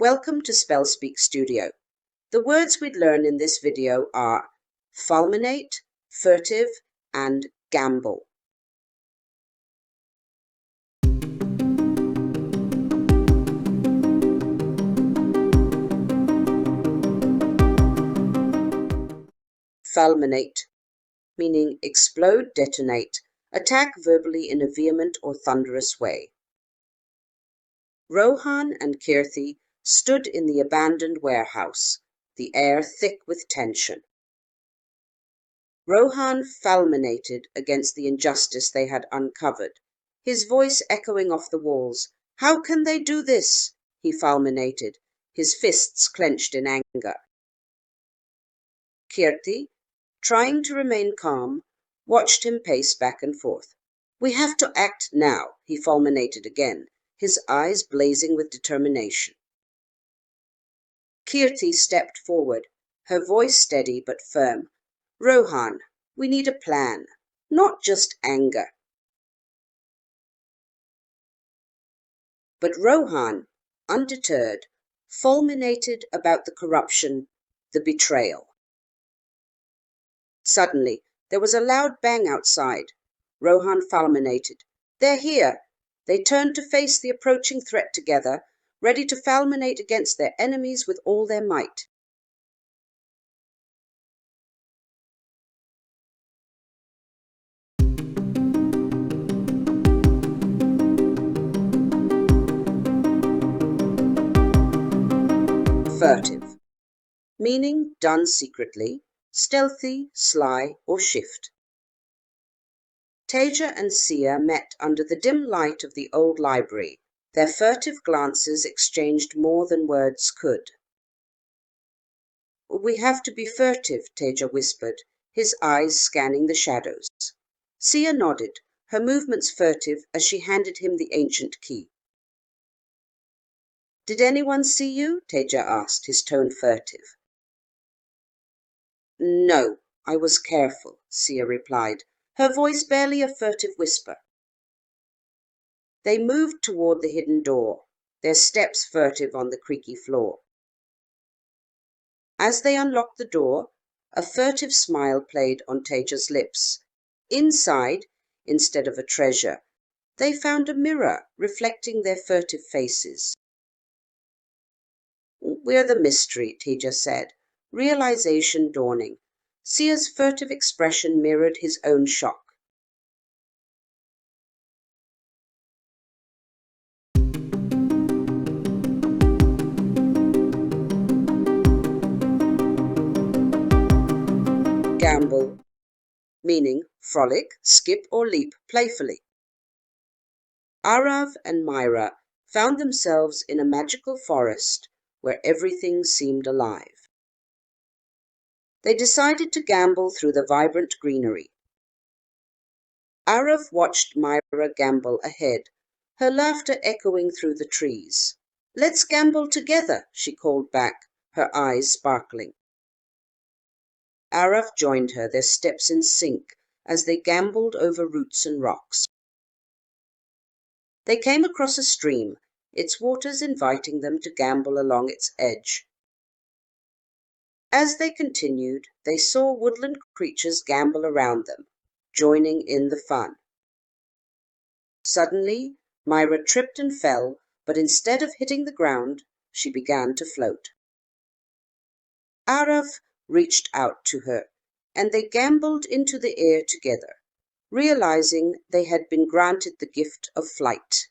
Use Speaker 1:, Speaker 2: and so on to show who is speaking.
Speaker 1: Welcome to Spell Speak Studio. The words we'd learn in this video are fulminate, furtive, and gamble. Fulminate, meaning explode, detonate, attack verbally in a vehement or thunderous way. Rohan and Kirti stood in the abandoned warehouse, the air thick with tension. Rohan fulminated against the injustice they had uncovered, his voice echoing off the walls. "How can they do this?" he fulminated, his fists clenched in anger. Kirti, trying to remain calm, watched him pace back and forth. "We have to act now," he fulminated again, his eyes blazing with determination. Kirti stepped forward, her voice steady but firm. "Rohan, we need a plan, not just anger." But Rohan, undeterred, fulminated about the corruption, the betrayal. Suddenly, there was a loud bang outside. Rohan fulminated. "They're here!" They turned to face the approaching threat together, ready to fulminate against their enemies with all their might. Furtive, meaning done secretly, stealthy, sly, or shift. Teja and Sia met under the dim light of the old library. Their furtive glances exchanged more than words could. "We have to be furtive," Teja whispered, his eyes scanning the shadows. Sia nodded, her movements furtive as she handed him the ancient key. "Did anyone see you?" Teja asked, his tone furtive. "No, I was careful," Sia replied, her voice barely a furtive whisper. They moved toward the hidden door, their steps furtive on the creaky floor. As they unlocked the door, a furtive smile played on Teja's lips. Inside, instead of a treasure, they found a mirror reflecting their furtive faces. "We're the mystery," Teja said, realization dawning. Sia's furtive expression mirrored his own shock. Gamble, meaning frolic, skip or leap playfully. Arav and Myra found themselves in a magical forest where everything seemed alive. They decided to gamble through the vibrant greenery. Arav watched Myra gamble ahead, her laughter echoing through the trees. "Let's gamble together," she called back, her eyes sparkling. Arav joined her, their steps in sync, as they gambled over roots and rocks. They came across a stream, its waters inviting them to gamble along its edge. As they continued, they saw woodland creatures gamble around them, joining in the fun. Suddenly, Myra tripped and fell, but instead of hitting the ground, she began to float. Arav reached out to her, and they gambled into the air together, realizing they had been granted the gift of flight.